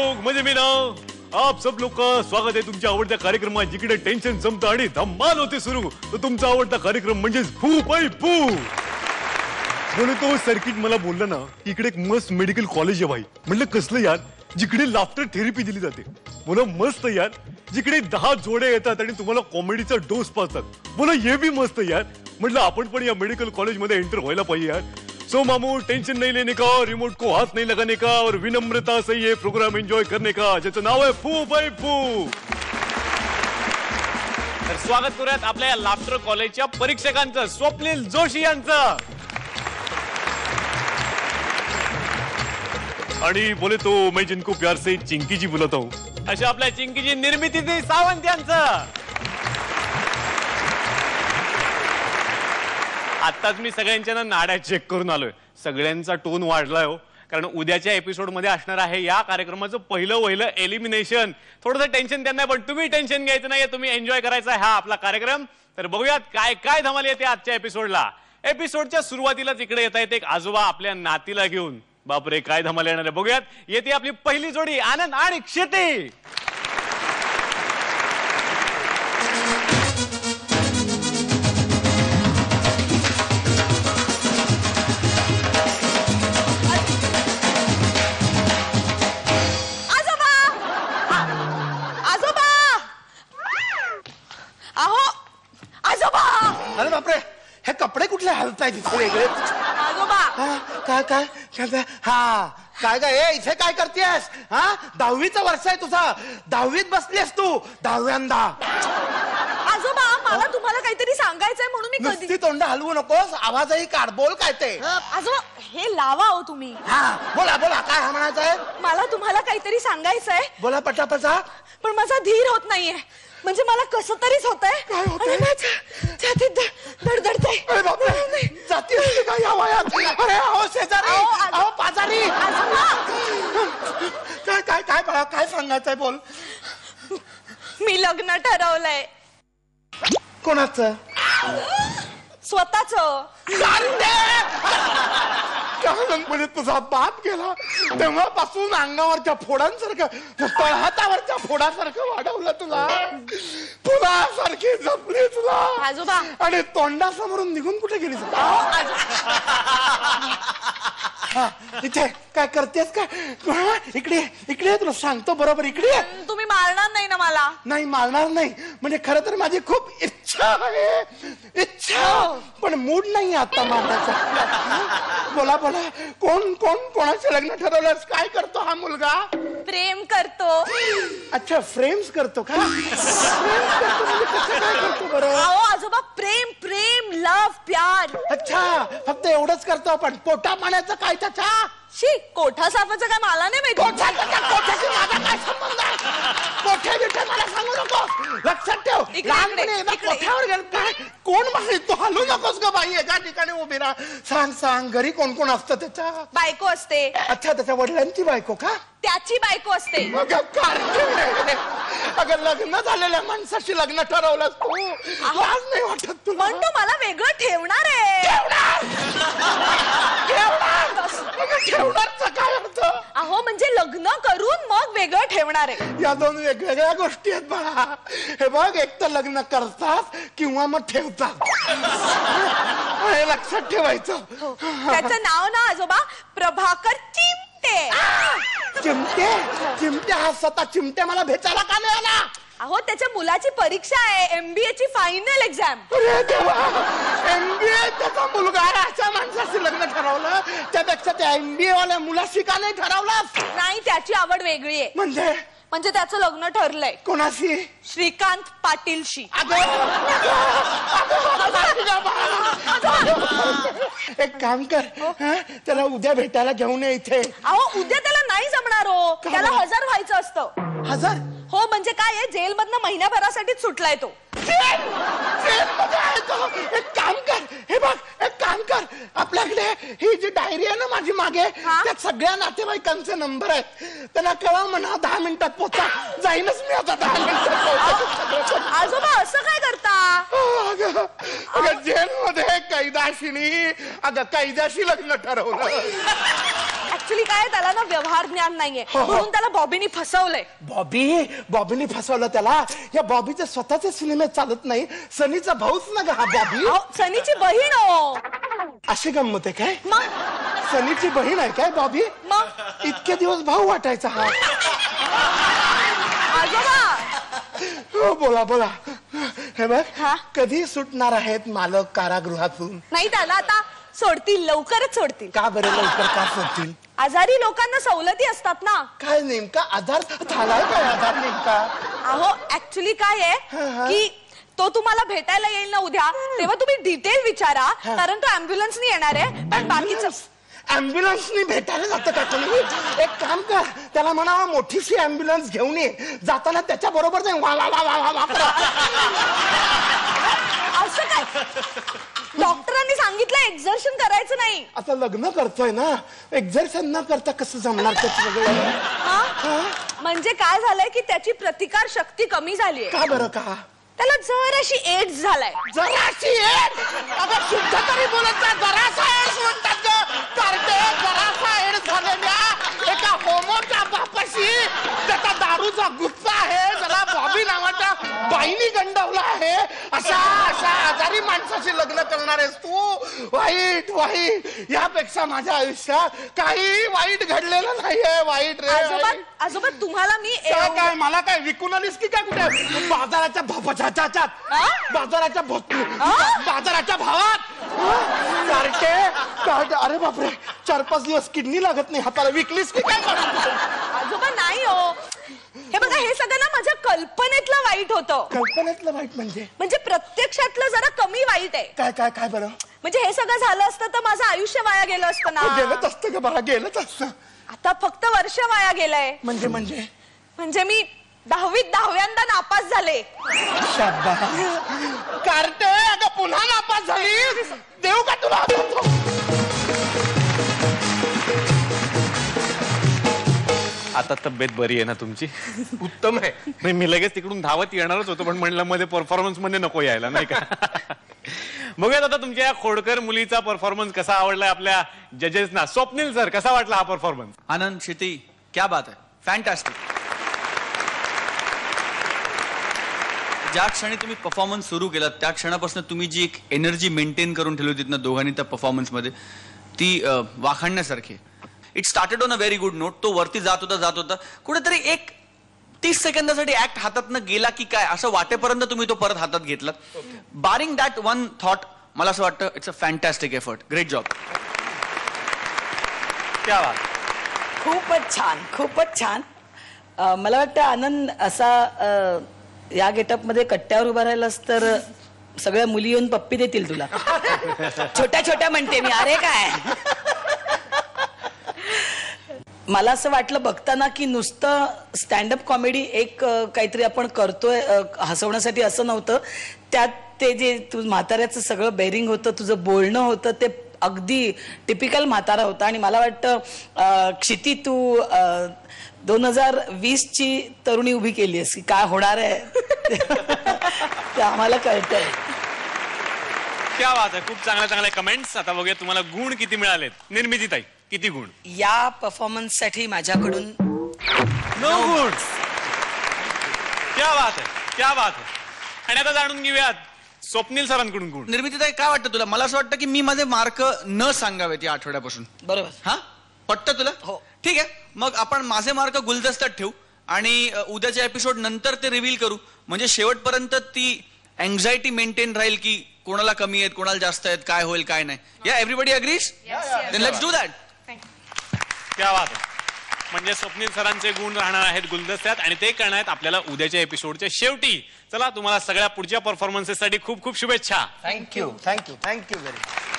लोग, मजे में ना? आप सब लोग का स्वागत आहे तुमच्या आवडत्या कार्यक्रमात, जिकडे टेन्शन संपतं आणि धमाल होते सुरू. तो तुमचा आवडता कार्यक्रम म्हणजेच फू पाई फू. म्हणून तो सर्किट मला बोलला ना, इकडे एक मस्त मेडिकल कॉलेज आहे भाई. म्हणलं कसलं यार, जिकडे लाफ्टर थेरपी दिली जाते. बोला मस्त यार, जिकडे 10 जोडे येतात आणि तुम्हाला कॉमेडीचा डोस पाजतात. बोला हे भी मस्त यार. म्हटलं आपण पण या मेडिकल कॉलेज मध्ये एंटर व्हायला पाहिजे यार. सो मामू, टेंशन नहीं लेने का, रिमोट को हाथ नहीं लगाने का और विनम्रता से ये प्रोग्राम एंजॉय करने का, ज्याचं नाव आहे फू बाय फू. तर स्वागत करूयात आपल्या लाफ्टर कॉलेजच्या परीक्षकांचं, स्वप्नील जोशी यांचं. आणि बोले तो मैं जिनको प्यार से चिंकी जी बुलाता हूँ, अशा आपल्या चिंकीची निर्मितीचे सावंत यांचं. आताच मी सगळ्यांच्या नाड्या चेक करून आलोय. सगळ्यांचा टोन वाढलाय हो, कारण उद्याच्या एपिसोड मध्ये असणार आहे या कार्यक्रमाचं पहिलं एलिमिनेशन. थोडंसं टेन्शन त्यांना, पण तुम्ही टेन्शन घ्यायचं नाही, तुम्ही एन्जॉय करायचा हा आपला कार्यक्रम. तर बघूयात काय काय धमाल येते आजच्या एपिसोडला. एपिसोडच्या सुरुवातीलाच इकडे येता येते एक आजोबा आपल्या नातीला घेऊन. बापरे, काय धमाल येणार आहे बघूयात. येते आपली पहिली जोडी, आनंद आणि क्षिती. अरे बापरे, हे कपडे कुठले हलताय तिथे वेगळे? काय काय हा काय काय इथे काय करतेस? हा 10वीचं वर्ष आहे तुझं, 10वीत बसलीस तू 10व्यांदा. आजोबा, मला तुम्हाला काहीतरी सांगायचंय म्हणून मी नुसती तोंड हलवू नकोस, आवाजही काढ. बोल काय ते. आजोबा, हे लावा हो तुम्ही. हा बोला बोला, काय म्हणायचंय? मला तुम्हाला काहीतरी सांगायचंय. बोला पटापटा. पण माझा धीर होत नाहीये, म्हणजे मला कसं तरीच होतंय. काय होतंय? छातीत धडधडतंय. अरे बापरे, जाती काय या वयात? अरे अहो शेजारी, अहो पाजारी. काय काय काय बाळा, काय सांगायचंय? बोल. मी लग्न ठरवलंय. कोणाचं? स्वतःच. म्हणजे तुझा बाप गेला तेव्हापासून अंगावरच्या फोडांसारखं, तळहातावरच्या फोडासारखं वाढवलं तुला. फुलासारखी जपली तुला. आजोबा, आणि तोंडासमोरून निघून कुठे गेली? इथे काय करतेस का? इकडे इकडे, तुला सांगतो बरोबर. इकडे. तुम्ही मारणार नाही ना मला? नाही मारणार नाही, म्हणजे खरं तर माझी खूप इच्छा आहे, इच्छा, पण मूड नाही आता मारण्याचा. बोला बोला, कोण कोण कोणाचं लग्न ठरवलंस? काय करतो हा मुलगा? प्रेम करतो. अच्छा, फ्रेम्स करतो का? फ्रेम्स करतो म्हणजे कसं काय करतो बरं? अहो आजोबा, प्रेम प्रेम, लव, प्यार. अच्छा, फक्त एवढंच करतो. पण पोटा पाण्याचं काय त्याच्या? शी, कोठा साफाचं काय मला नाही माहिती. कोठ्याशी माझा काय संबंध आहे? कोठे बिठे मला सांगू नको. लक्षात ठेव, लहानपणी कोठ्यावर गेल काय कोण माहित? तू हलू नकोस ग बाई, एका ठिकाणी उभी राहा. सांग सांग, घरी कोण कोण असतं त्याच्या? बायको असते. अच्छा, त्याच्या वडिलांची बायको का? त्याची बायको असते. अगं लग्न झालेल्या माणसाशी लग्न ठरवलंस तू, लाज नाही वाटत तुला? पण तो मला वेगळं ठेवणार आहे. ठेवणारचा काय अर्थ? अहो म्हणजे लग्न करून मग वेगळं ठेवणार आहे. या दोन वेगवेगळ्या गोष्टी आहेत बाळा. हे बघ, एक तर लग्न करतात किंवा मग ठेवतात, हे लक्षात ठेवायचं. त्याचं नाव ना आजोबा प्रभाकर चिमटे. चिमटे? चिमटे हा स्वतः चिमटे मला भेटायला का नाही आला? अहो त्याच्या मुलाची परीक्षा आहे, MBA ची फायनल एक्झाम. अरे देवा, MBA त्याचा मुलगा आहे, अशा माणसाशी लग्न ठरवलं. त्यापेक्षा त्या MBA वाल्या मुलाशी का नाही ठरवलं? नाही, त्याची आवड वेगळी आहे. म्हणजे त्याचं लग्न ठरलंय. कोणाशी? श्रीकांत पाटीलशी. एक काम कर, त्याला उद्या भेटायला घेऊन ये इथे. अहो उद्या त्याला नाही जमणार हो, त्याला हजर व्हायचं असतं. हजर? हो, म्हणजे काय आहे, जेलमधनं महिन्याभरासाठीच सुटलाय तो. एक काम कर, हे बघ, एक काम कर, आपल्याकडे ही जी डायरी आहे ना माझी मागे, त्यात सगळ्या नातेवाईकांचे नंबर आहेत. त्यांना कळव म्हणा 10 मिनिटात पोहोचा. जाईनच मी आता 10 मिनिटात. आजोबा असं काय करता? अगं जेलमध्ये कैदाशीनी, अगं कैद्याशी लग्न ठरवलं. ऍक्च्युली काय त्याला ना व्यवहार ज्ञान नाहीये हो, हो. म्हणून त्याला बॉबीनी फसवलंय. बॉबीने फसवलं त्याला. या बॉबीचे स्वतःचे सिनेमे चालत नाही. सनीचा भाऊच ना ग हा बॉबी. अहो, सनीची बहीण हो. अशी गंमत आहे काय? मग सनीची बहीण आहे काय बॉबी? मग इतके दिवस भाऊ वाटायचा हा. आजोबा हो, बोला बोला. हे बघ, हा? कधी सुटणार आहेत मालक कारागृहातून? नाही, त्याला आता सोडतील, लवकरच सोडतील. का बरं लवकर का सोडतील? आजारी लोकांना सवलती असतात ना. काय नेमका आधार झालाय काय? आधार नेमका अहो ऍक्च्युली काय आहे की तो तुम्हाला भेटायला येईल ना उद्या, तेव्हा तुम्ही डिटेल विचारा, कारण तो अँब्युलन्सनी येणार आहे. पण बाकीचं अँब्युलन्सनी भेटायला जातं का कोणी? एक काम कर, त्याला म्हणावा मोठीशी अँब्युलन्स घेऊन ये. जाताना त्याच्या बरोबर जाईन वा वा वा वा वा वा करा. असं काय? डॉक्टरांनी सांगितलं एक्झर्शन करायचं नाही. आता लग्न करतोय ना, एक्झर्शन न करता कसं जमणार ते सगळं? हा? म्हणजे काय झालंय की त्याची प्रतिकार शक्ती कमी झालीये. का बरं का? त्याला जराशी एड्स झालाय. जराशी एड्स? अगं शुद्ध तरी बोलत नाही. जरासा एड्स म्हणतात ग. कारटे, जरासा एड्स झालेल्या एका होमोच्या बापाशी त्याचा दारूचा गुस्सा आहे, त्याला बॉबी नावाच्या बाईनी गंडवला आहे. अशा अशा आजारी माणसाशी लग्न करणार आहेस तू? वाईट वाईट. यापेक्षा माझ्या आयुष्यात काही वाईट घडलेलं नाहीये. वाईट रे. आजोबा आजोबा तुम्हाला मी काय काय मला काय विकून आलीस की काय? कुठे बाजाराच्या बाजाराच्या बाजाराच्या भावात कारटे कारटे. अरे बापरे, 4-5 दिवस किडनी लागत नाही हाताला. विकलीस की काय? आजोबा नाही हो. हे बघा, हे सगळं ना माझ्या कल्पनेतलं वाईट होतं. कल्पनेतलं वाईट म्हणजे प्रत्यक्षातलं जरा कमी वाईट आहे. काय काय काय बरं? म्हणजे हे सगळं झालं असतं तर माझं आयुष्य वाया गेलं असतं ना. गेलंच असतं का बाळा? गेलंच असतं. आता फक्त वर्ष वाया गेलंय. म्हणजे म्हणजे म्हणजे मी 10वीत 10व्यांदा नापास झाले. शाबास कारटे. अगं पुन्हा नापास झाली. देऊ का तुला? आता तब्येत बरी आहे ना तुमची? उत्तम आहे. नाही, मी लगेच तिकडून धावत येणारच होतो, पण म्हणलं मध्ये परफॉर्मन्स मध्ये नको यायला, नाही का? बघूयात आता तुमच्या या खोडकर मुलीचा परफॉर्मन्स कसा आवडलाय आपल्या जजेसना. स्वप्नील सर, कसा वाटला हा परफॉर्मन्स? आनंद, क्षिती, क्या बात है, फॅन्टॅस्टिक. ज्या क्षणी तुम्ही परफॉर्मन्स सुरू केला त्या क्षणापासून तुम्ही जी एक एनर्जी मेंटेन करून ठेवली होती ना दोघांनी त्या परफॉर्मन्स मध्ये, ती वाखाणण्यासारखी. It started on a very good note. तो वरती जात होता कुठेतरी एक 30 सेकंदासाठी ऍक्ट हातातनं गेला की काय असं वाटेपर्यंत तुम्ही तो परत हातात घेतला. बारिंग दॅट वन थॉट, मला असं वाटतं it's a fantastic effort. Great job. क्या बात. खूपच छान, खूपच छान. मला वाटतं आनंद असा या गेटअप मध्ये कट्ट्यावर उभा राहिलास तर सगळ्या मुली येऊन पप्पी देतील तुला. छोट्या छोट्या म्हणते मी. अरे काय, मला असं वाटलं बघताना की नुसतं स्टँडअप कॉमेडी एक काहीतरी आपण करतोय हसवण्यासाठी असं नव्हतं. त्यात ते जे तू म्हाताऱ्याचं सगळं बेरिंग होतं, तुझं बोलणं होतं, ते अगदी टिपिकल म्हातारा होता. आणि मला वाटतं क्षिती तू 2020ची तरुणी उभी केली आहेस की काय होणार आहे ते आम्हाला कळतंय. क्या बात आहे. खूप चांगल्या कमेंट्स. आता बघूया तुम्हाला गुण किती मिळालेत. निर्मिती ताई, किती गुण? या परफॉर्मन्स साठी माझ्याकडून 9 गुण. क्या बात आहे, क्या बात आहे. आणि आता जाणून घेऊयात स्वप्नील सरांकडून गुण. निर्मितीताई, काय वाटतं तुला? मला असं वाटतं की मी माझे मार्क न सांगावेत या आठवड्यापासून. बरोबर. हा, पटतं तुला? हो. ठीक आहे, मग आपण माझे मार्क गुलदस्त्यात ठेवू आणि उद्याच्या एपिसोड नंतर ते रिव्हील करू. म्हणजे शेवटपर्यंत ती अँझायटी मेंटेन राहील की कोणाला कमी आहेत, कोणाला जास्त आहेत, काय होईल काय नाही. या everybody agrees? Then let's do that. क्या बात आहे. म्हणजे स्वप्नील सरांचे गुण राहणार आहेत गुलदस्त्यात आणि ते करणार आहेत आपल्याला उद्याच्या एपिसोडच्या शेवटी. चला, तुम्हाला सगळ्या पुढच्या परफॉर्मन्सेससाठी खूप खूप शुभेच्छा. Thank you very much.